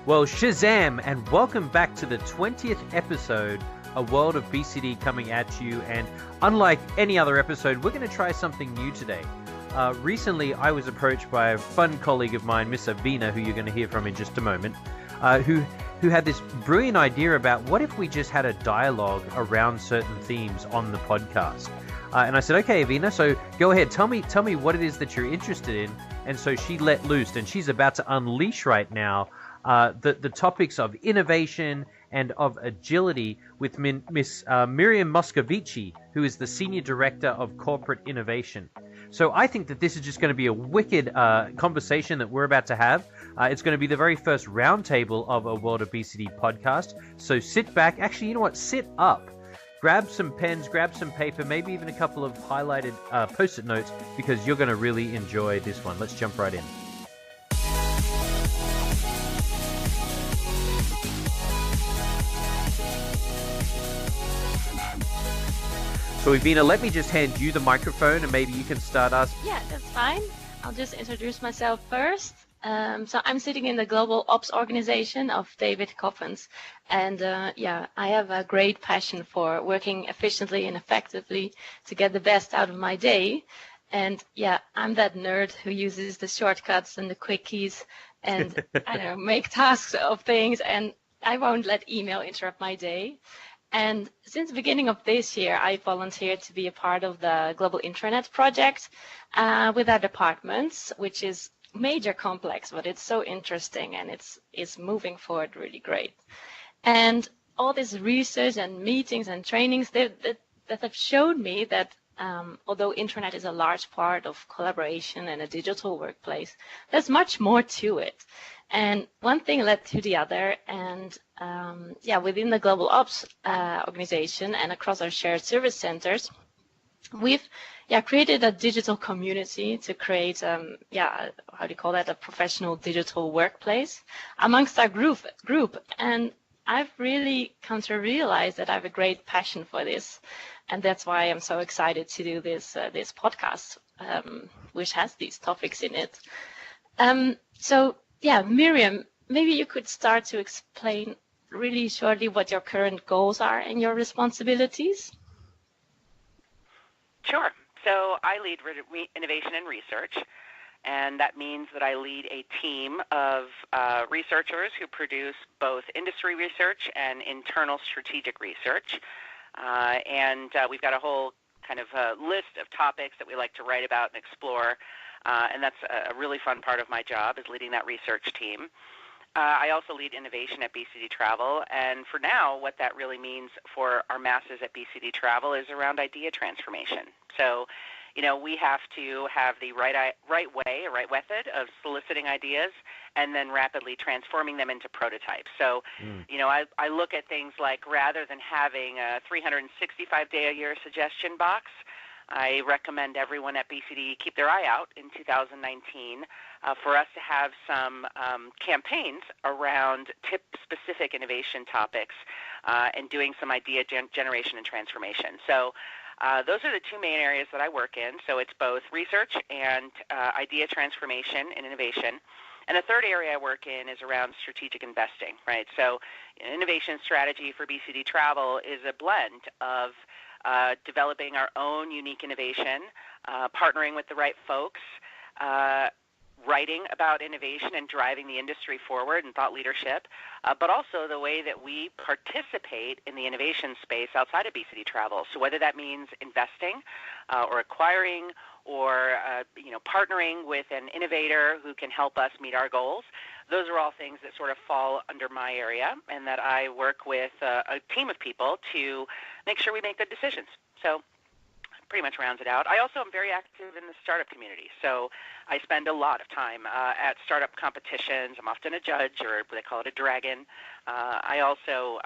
Well, Shazam, and welcome back to the 20th episode, A World of BCD coming at you. And unlike any other episode, we're going to try something new today. Recently, I was approached by a fun colleague of mine, Miss Avina, who you're going to hear from in just a moment, who had this brilliant idea about what if we just had a dialogue around certain themes on the podcast. And I said, okay, Avina, so go ahead, tell me what it is that you're interested in. And so she let loose, and she's about to unleash right now the topics of innovation and of agility with Miss Miriam Moscovici, who is the Senior Director of Corporate Innovation. So I think that this is just going to be a wicked conversation that we're about to have. It's going to be the very first roundtable of a World of BCD podcast. So sit back. Actually, you know what? Sit up. Grab some pens, grab some paper, maybe even a couple of highlighted Post-it notes, because you're going to really enjoy this one. Let's jump right in. So, Avina, let me just hand you the microphone and maybe you can start us. Yeah, that's fine. I'll just introduce myself first. So I'm sitting in the Global Ops organization of David Coffins. And I have a great passion for working efficiently and effectively to get the best out of my day. And yeah, I'm that nerd who uses the shortcuts and the quickies and make tasks of things. And I won't let email interrupt my day. And since the beginning of this year, I volunteered to be a part of the Global Intranet project with our departments, which is major complex, but it's so interesting and it's moving forward really great. And all this research and meetings and trainings that have showed me that although intranet is a large part of collaboration and a digital workplace, there's much more to it. And one thing led to the other, and within the Global Ops organization and across our shared service centers, we've created a digital community to create, a professional digital workplace amongst our group. And I've really come to realize that I have a great passion for this, and that's why I'm so excited to do this podcast, which has these topics in it. Miriam, maybe you could start to explain really shortly what your current goals are and your responsibilities. Sure. So I lead innovation and research, and that means that I lead a team of researchers who produce both industry research and internal strategic research. We've got a whole kind of list of topics that we like to write about and explore, and that's a really fun part of my job, is leading that research team. I also lead innovation at BCD Travel, and for now, what that really means for our masses at BCD Travel is around idea transformation. So, we have to have the right method of soliciting ideas and then rapidly transforming them into prototypes. So, I look at things like, rather than having a 365-day-a-year suggestion box, I recommend everyone at BCD keep their eye out in 2019 for us to have some campaigns around tip-specific innovation topics and doing some idea generation and transformation. So those are the two main areas that I work in. So it's both research and idea transformation and innovation. And the third area I work in is around strategic investing, right? So innovation strategy for BCD Travel is a blend of developing our own unique innovation, partnering with the right folks, writing about innovation and driving the industry forward and thought leadership, but also the way that we participate in the innovation space outside of BCD Travel. So whether that means investing or acquiring or partnering with an innovator who can help us meet our goals, those are all things that sort of fall under my area, and that I work with a team of people to make sure we make good decisions. So pretty much rounds it out. I also am very active in the startup community, so I spend a lot of time at startup competitions. I'm often a judge, or they call it a dragon. I also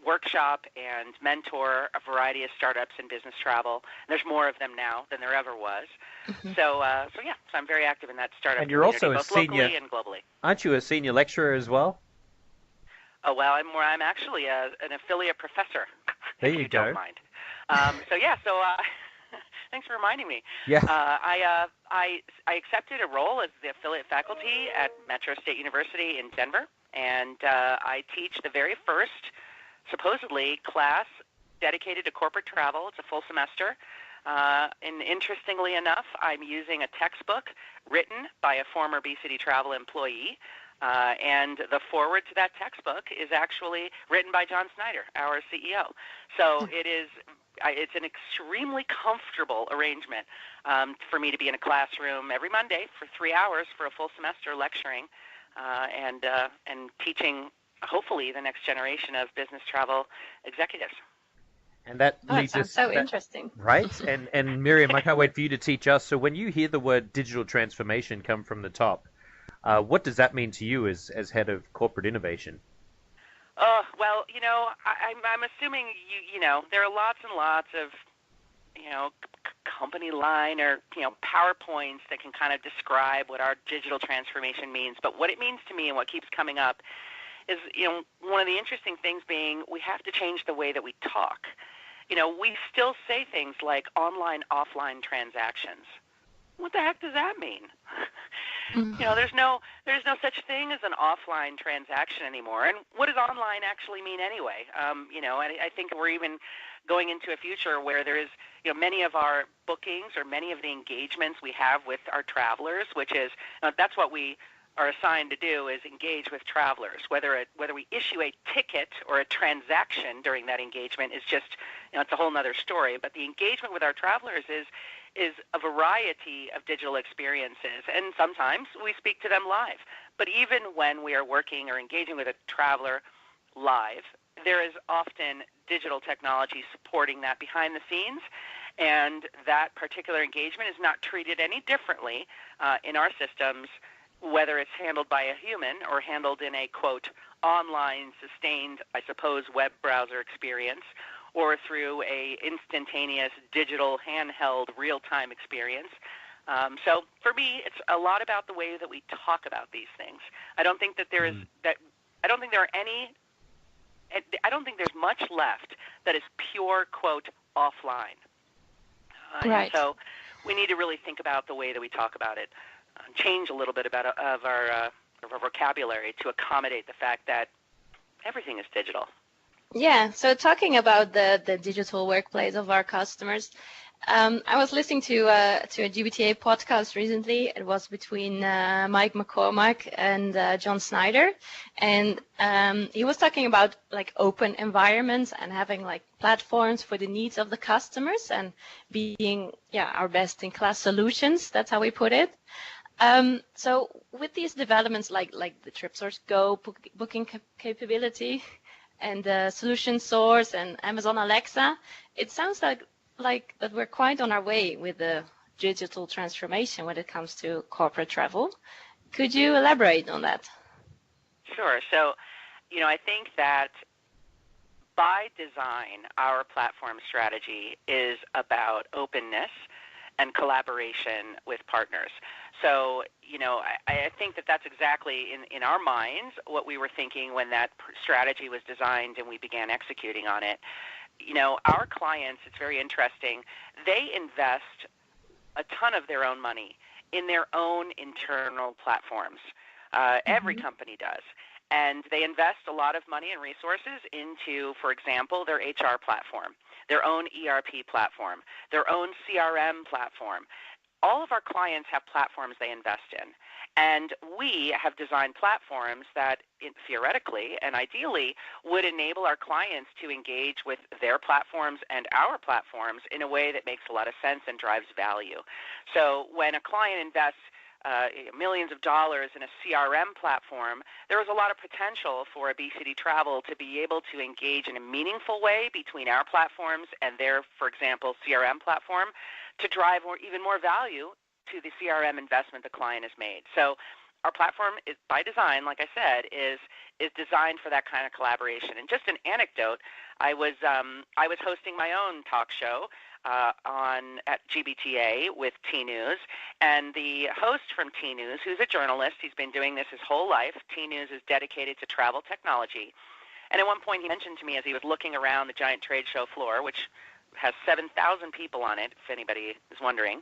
workshop and mentor a variety of startups in business travel. There's more of them now than there ever was. Mm-hmm. So I'm very active in that startup and you're community, also a both senior, locally and globally. Aren't you a senior lecturer as well? Oh, well, I'm actually an affiliate professor, there if you don't mind. Thanks for reminding me. Yeah. I accepted a role as the affiliate faculty at Metro State University in Denver, And I teach the very first, supposedly, class dedicated to corporate travel. It's a full semester. And interestingly enough, I'm using a textbook written by a former BCD Travel employee. And the forward to that textbook is actually written by John Snyder, our CEO. So it's an extremely comfortable arrangement for me to be in a classroom every Monday for 3 hours for a full semester lecturing and teaching, hopefully, the next generation of business travel executives. And that leads us so interesting, right? And Miriam, I can't wait for you to teach us. So when you hear the word digital transformation come from the top, what does that mean to you as head of corporate innovation? Well, I'm assuming there are lots and lots of company line or PowerPoints that can kind of describe what our digital transformation means. But what it means to me and what keeps coming up is one of the interesting things being we have to change the way that we talk. We still say things like online, offline transactions. What the heck does that mean? There's no such thing as an offline transaction anymore. And what does online actually mean anyway? I think we're even going into a future where there is, many of our bookings or many of the engagements we have with our travelers, which is that's what we are assigned to do, is engage with travelers. Whether we issue a ticket or a transaction during that engagement is just, it's a whole other story. But the engagement with our travelers is a variety of digital experiences, and sometimes we speak to them live. But even when we are working or engaging with a traveler live, there is often digital technology supporting that behind the scenes, and that particular engagement is not treated any differently in our systems, whether it's handled by a human or handled in a, quote, online, sustained, I suppose, web browser experience, or through a instantaneous digital handheld real-time experience. So for me, it's a lot about the way that we talk about these things. I don't think that I don't think there's much left that is pure, quote, offline. Right. And so we need to really think about the way that we talk about it, change a little bit of our vocabulary to accommodate the fact that everything is digital. Yeah, so talking about the digital workplace of our customers, I was listening to a GBTA podcast recently. It was between Mike McCormack and John Snyder, and he was talking about like open environments and having like platforms for the needs of the customers and being our best in class solutions. That's how we put it. So with these developments like the TripSource Go booking capability and the Solution Source and Amazon Alexa, it sounds like that we're quite on our way with the digital transformation when it comes to corporate travel. Could you elaborate on that? Sure. So, I think that by design, our platform strategy is about openness and collaboration with partners. So, I think that that's exactly in our minds what we were thinking when that strategy was designed and we began executing on it. Our clients, it's very interesting, they invest a ton of their own money in their own internal platforms. Every company does. And they invest a lot of money and resources into, for example, their HR platform, their own ERP platform, their own CRM platform. All of our clients have platforms they invest in. And we have designed platforms that theoretically and ideally would enable our clients to engage with their platforms and our platforms in a way that makes a lot of sense and drives value. So when a client invests millions of dollars in a CRM platform, there is a lot of potential for a BCD Travel to be able to engage in a meaningful way between our platforms and their, for example, CRM platform to drive even more value to the CRM investment the client has made. So our platform is, by design, like I said, is designed for that kind of collaboration. And just an anecdote, I was hosting my own talk show at GBTA with T News, and the host from T News, who's a journalist, he's been doing this his whole life. T News is dedicated to travel technology. And at one point he mentioned to me as he was looking around the giant trade show floor, which has 7,000 people on it, if anybody is wondering,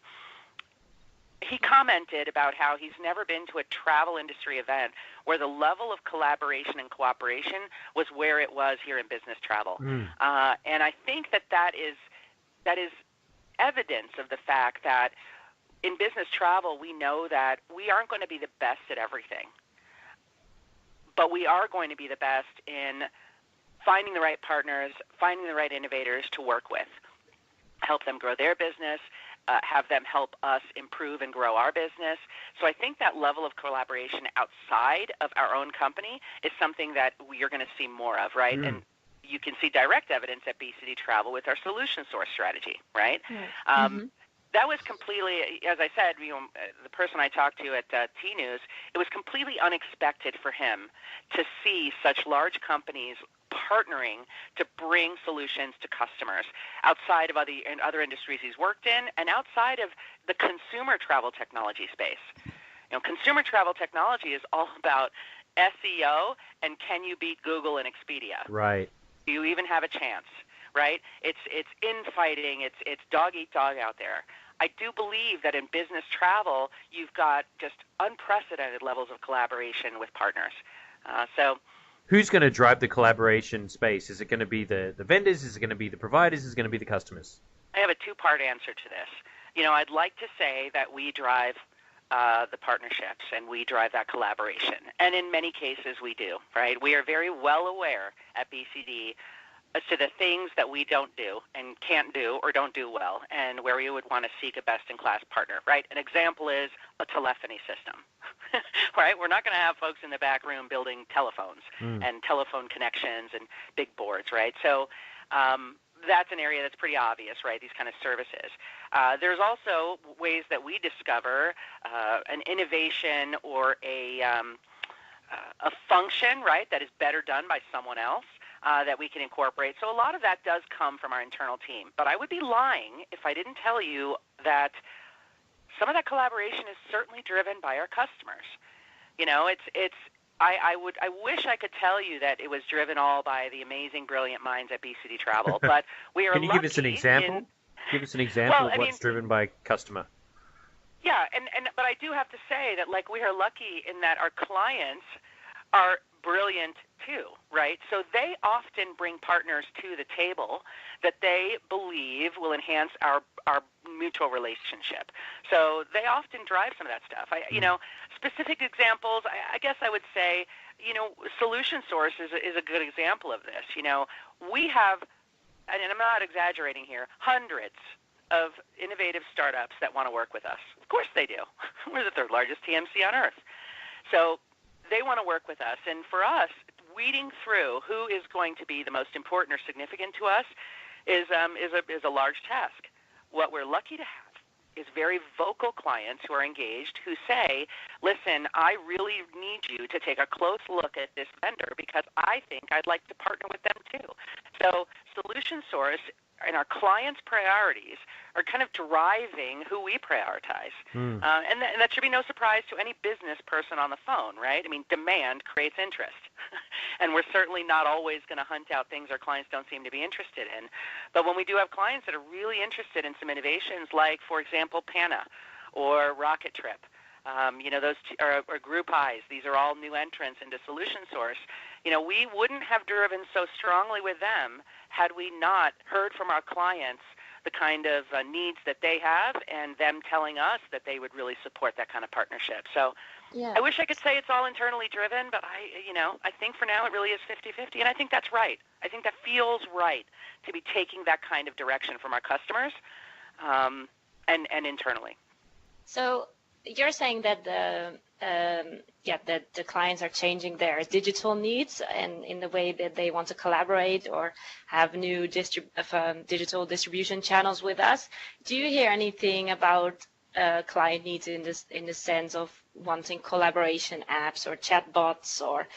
he commented about how he's never been to a travel industry event where the level of collaboration and cooperation was where it was here in business travel. And I think that is evidence of the fact that in business travel, we know that we aren't going to be the best at everything, but we are going to be the best in finding the right partners, finding the right innovators to work with, help them grow their business, have them help us improve and grow our business. So I think that level of collaboration outside of our own company is something that you're going to see more of, right? And you can see direct evidence at BCD Travel with our solution source strategy, right? That was completely, as I said, the person I talked to at T-News, it was completely unexpected for him to see such large companies partnering to bring solutions to customers outside of other industries he's worked in and outside of the consumer travel technology space. Consumer travel technology is all about SEO and can you beat Google and Expedia? Right. Do you even have a chance? Right? It's infighting. It's dog eat dog out there. I do believe that in business travel, you've got just unprecedented levels of collaboration with partners. So. Who's going to drive the collaboration space? Is it going to be the vendors? Is it going to be the providers? Is it going to be the customers? I have a two-part answer to this. I'd like to say that we drive the partnerships and we drive that collaboration. And in many cases we do, right? We are very well aware at BCD as to the things that we don't do and can't do or don't do well and where we would want to seek a best-in-class partner, right? An example is a telephony system, right? We're not going to have folks in the back room building telephones and telephone connections and big boards, right? So that's an area that's pretty obvious, right, these kind of services. There's also ways that we discover an innovation or a function, right, that is better done by someone else. That we can incorporate. So a lot of that does come from our internal team. But I would be lying if I didn't tell you that some of that collaboration is certainly driven by our customers. I wish I could tell you that it was driven all by the amazing, brilliant minds at BCD Travel, but we are lucky. Can you give us an example? Give us an example of what's driven by customer. Yeah, but I do have to say that we are lucky in that our clients are brilliant too, right? So they often bring partners to the table that they believe will enhance our mutual relationship. So they often drive some of that stuff. Specific examples, I guess I would say, Solution Source is a good example of this. We have, and I'm not exaggerating here, hundreds of innovative startups that want to work with us. Of course they do. We're the third largest TMC on earth. So they want to work with us. And for us, weeding through who is going to be the most important or significant to us is a large task. What we're lucky to have is very vocal clients who are engaged who say, listen, I really need you to take a close look at this vendor because I think I'd like to partner with them too. So Solution Source and our clients' priorities are kind of driving who we prioritize. And that should be no surprise to any business person on the phone, right? I mean, demand creates interest. And we're certainly not always going to hunt out things our clients don't seem to be interested in. But when we do have clients that are really interested in some innovations like, for example, PANA or Rocket Trip, those are Group Eyes. These are all new entrants into Solution Source. We wouldn't have driven so strongly with them had we not heard from our clients the kind of needs that they have and them telling us that they would really support that kind of partnership. So I wish I could say it's all internally driven, but I think for now it really is 50-50, and I think that's right. I think that feels right to be taking that kind of direction from our customers and internally. So you're saying that the clients are changing their digital needs and in the way that they want to collaborate or have new digital distribution channels with us. Do you hear anything about client needs in the sense of wanting collaboration apps or chatbots or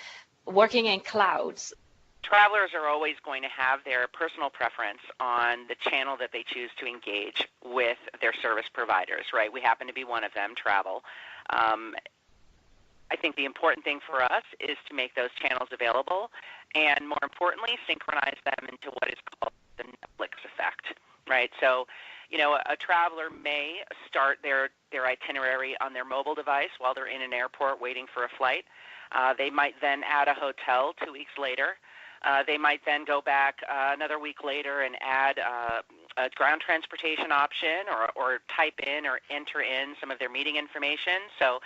working in clouds? Travelers are always going to have their personal preference on the channel that they choose to engage with their service providers, right? We happen to be one of them, travel. I think the important thing for us is to make those channels available and, more importantly, synchronize them into what is called the Netflix effect, right? So, A traveler may start their itinerary on their mobile device while they're in an airport waiting for a flight. They might then add a hotel 2 weeks later. They might then go back another week later and add a ground transportation option or type in or enter in some of their meeting information. So,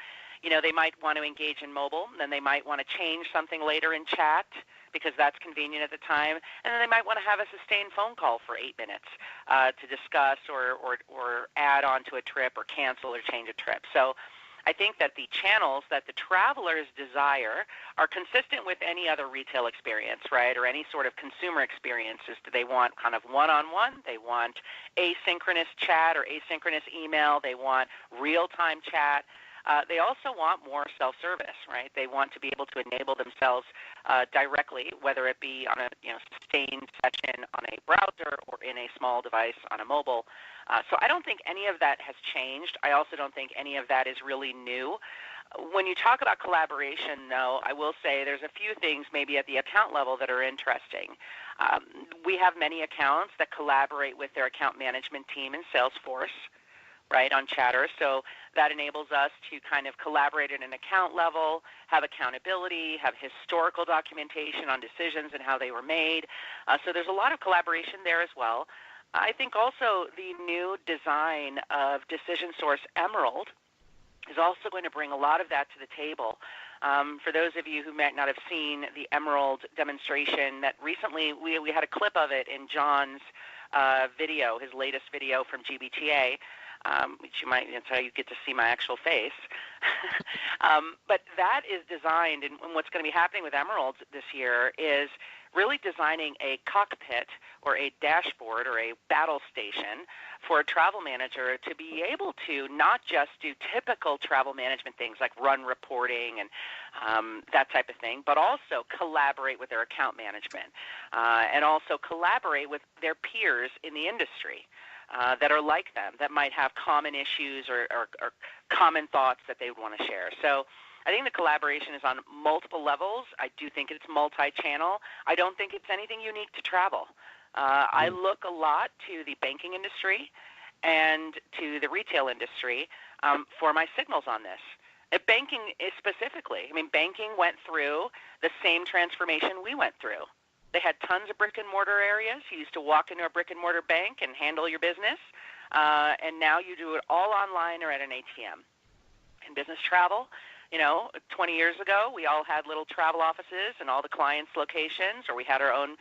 they might want to engage in mobile, then they might want to change something later in chat because that's convenient at the time, and then they might want to have a sustained phone call for 8 minutes to discuss or add on to a trip or cancel or change a trip. So I think that the channels that the travelers desire are consistent with any other retail experience, right, or any sort of consumer experiences. Do they want kind of one-on-one? They want asynchronous chat or asynchronous email. They want real-time chat. They also want more self-service, right? They want to be able to enable themselves directly, whether it be on a sustained session on a browser or in a small device on a mobile. So I don't think any of that has changed. I also don't think any of that is really new. When you talk about collaboration, though, I will say there's a few things maybe at the account level that are interesting. We have many accounts that collaborate with their account management team in Salesforce, right, on Chatter. So that enables us to kind of collaborate at an account level, have accountability, have historical documentation on decisions and how they were made. So there's a lot of collaboration there as well. I think also the new design of Decision Source Emerald is also going to bring a lot of that to the table. For those of you who might not have seen the Emerald demonstration, that recently we had a clip of it in John's video, his latest video from GBTA, which that's how you get to see my actual face. But that is designed, and what's going to be happening with Emerald this year is really designing a cockpit or a dashboard or a battle station for a travel manager to be able to not just do typical travel management things like run reporting and that type of thing, but also collaborate with their account management and also collaborate with their peers in the industry that are like them, that might have common issues or common thoughts that they would want to share. So I think the collaboration is on multiple levels. I do think it's multi-channel. I don't think it's anything unique to travel. I look a lot to the banking industry and to the retail industry for my signals on this. Banking is specifically, banking went through the same transformation we went through. They had tons of brick-and-mortar areas. You used to walk into a brick-and-mortar bank and handle your business, and now you do it all online or at an ATM. In business travel, 20 years ago, we all had little travel offices in all the clients' locations, or we had our own,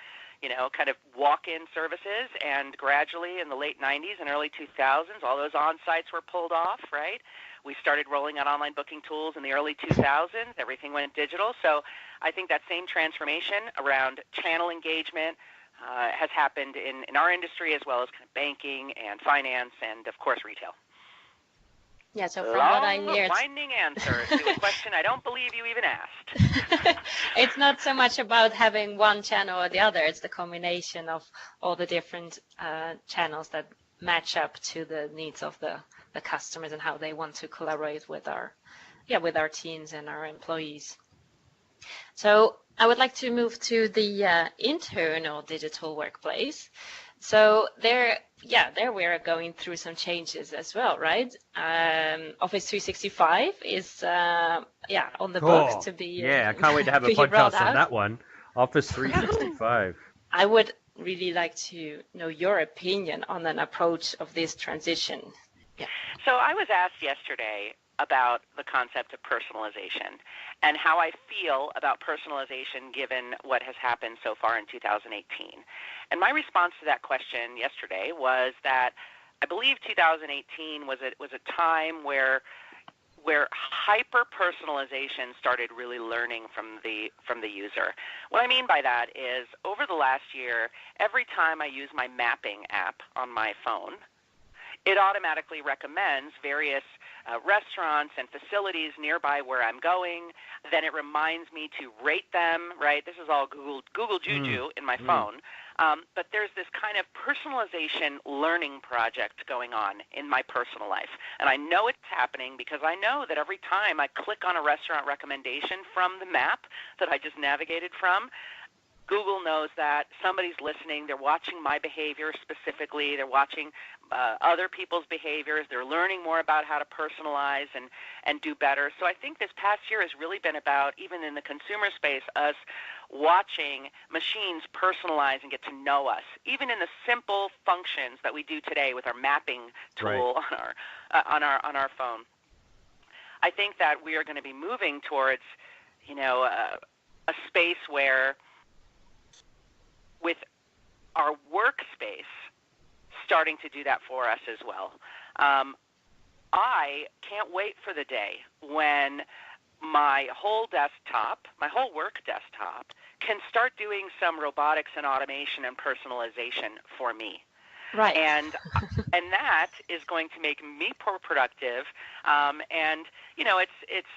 kind of walk-in services, and gradually in the late 90s and early 2000s, all those on-sites were pulled off, right? We started rolling out online booking tools in the early 2000s. Everything went digital. So I think that same transformation around channel engagement has happened in our industry, as well as kind of banking and finance and, of course, retail. Yeah, so from what I hear, winding answer to a question I don't believe you even asked. It's not so much about having one channel or the other. It's the combination of all the different channels that match up to the needs of the customers and how they want to collaborate with our teams and our employees. So I would like to move to the internal digital workplace. So there we are going through some changes as well, right? Office 365 is on the books to be I can't wait to have a podcast on that one. Office 365. I would really like to know your opinion on an approach of this transition. Yeah. So I was asked yesterday about the concept of personalization and how I feel about personalization given what has happened so far in 2018. And my response to that question yesterday was that I believe 2018 was a time where hyper-personalization started really learning from the user. What I mean by that is over the last year, every time I use my mapping app on my phone, it automatically recommends various restaurants and facilities nearby where I'm going. Then it reminds me to rate them, right? This is all Google Juju in my phone. But there's this kind of personalization learning project going on in my personal life. And I know it's happening because I know that every time I click on a restaurant recommendation from the map that I just navigated from, Google knows that. Somebody's listening. They're watching my behavior specifically. They're watching other people's behaviors. They're learning more about how to personalize and do better. So I think this past year has really been about, even in the consumer space, us watching machines personalize and get to know us, even in the simple functions that we do today with our mapping tool on our phone. I think that we are going to be moving towards, a space where, with our workspace starting to do that for us as well. I can't wait for the day when my whole work desktop, can start doing some robotics and automation and personalization for me. Right. And that is going to make me more productive. It's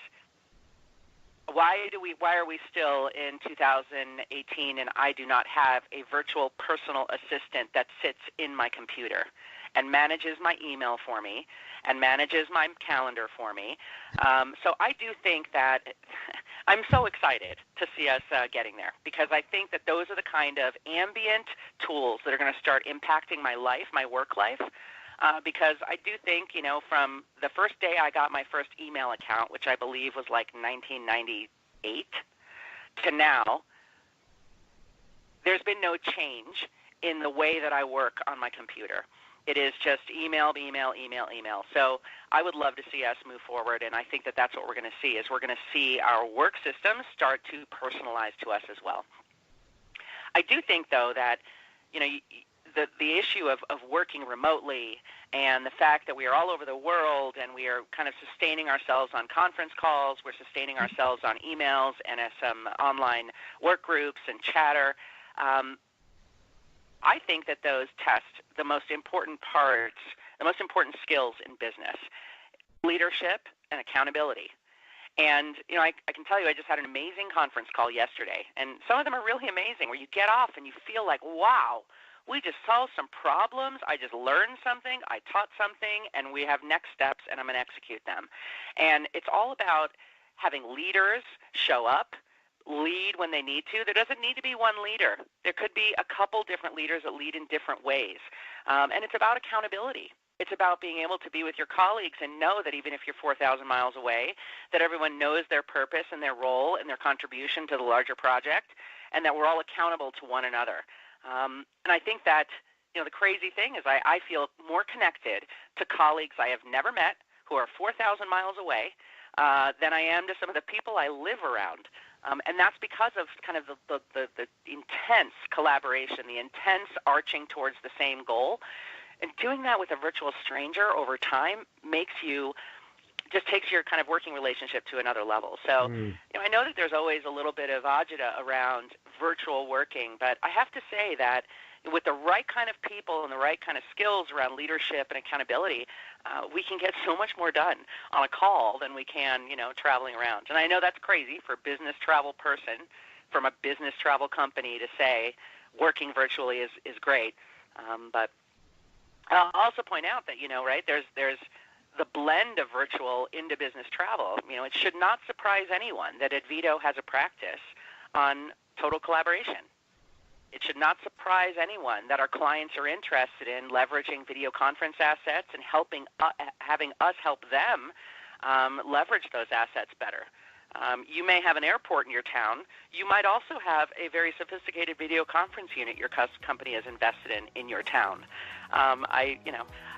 why are we still in 2018 and I do not have a virtual personal assistant that sits in my computer and manages my email for me and manages my calendar for me? So I do think that I'm so excited to see us getting there, because I think that those are the kind of ambient tools that are going to start impacting my life, my work life. Because I do think, from the first day I got my first email account, which I believe was like 1998, to now, there's been no change in the way that I work on my computer. It is just email, email, email, email. So I would love to see us move forward, and I think that that's what we're going to see, is we're going to see our work systems start to personalize to us as well. I do think, though, that, the issue of working remotely and the fact that we are all over the world and we are kind of sustaining ourselves on conference calls, we're sustaining ourselves on emails and some online work groups and chatter, I think that those test the most important parts, the most important skills in business: leadership and accountability. And, I can tell you, I just had an amazing conference call yesterday, and some of them are really amazing, where you get off and you feel like, wow, we just solved some problems, I just learned something, I taught something, and we have next steps, and I'm going to execute them. And it's all about having leaders show up, lead when they need to. There doesn't need to be one leader. There could be a couple different leaders that lead in different ways. And it's about accountability. It's about being able to be with your colleagues and know that even if you're 4,000 miles away, that everyone knows their purpose and their role and their contribution to the larger project, and that we're all accountable to one another. And I think that, the crazy thing is I feel more connected to colleagues I have never met who are 4,000 miles away than I am to some of the people I live around. And that's because of kind of the intense collaboration, the intense arching towards the same goal. And doing that with a virtual stranger over time just takes your kind of working relationship to another level. So, I know that there's always a little bit of agita around virtual working, but I have to say that with the right kind of people and the right kind of skills around leadership and accountability, we can get so much more done on a call than we can, traveling around. And I know that's crazy for a business travel person from a business travel company to say working virtually is great. But I'll also point out that, there's the blend of virtual into business travel. It should not surprise anyone that Advito has a practice on total collaboration. It should not surprise anyone that our clients are interested in leveraging video conference assets and having us help them leverage those assets better. You may have an airport in your town. You might also have a very sophisticated video conference unit your company has invested in your town.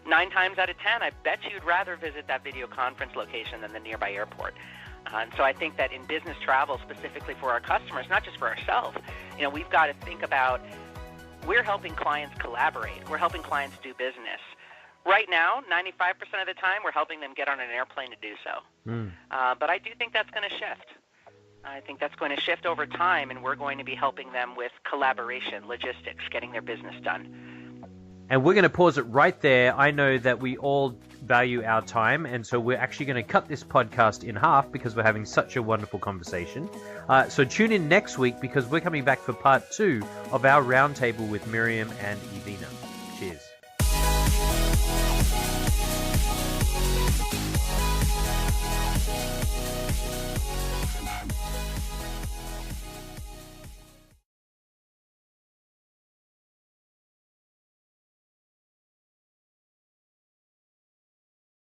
9 times out of 10, I bet you'd rather visit that video conference location than the nearby airport. And so I think that in business travel, specifically for our customers, not just for ourselves, we've got to think about, we're helping clients collaborate. We're helping clients do business. Right now, 95% of the time, we're helping them get on an airplane to do so. But I do think that's going to shift. I think that's going to shift over time, and we're going to be helping them with collaboration, logistics, getting their business done. And we're going to pause it right there. I know that we all value our time, and so we're actually going to cut this podcast in half because we're having such a wonderful conversation. So tune in next week, because we're coming back for part 2 of our roundtable with Miriam and Ivina.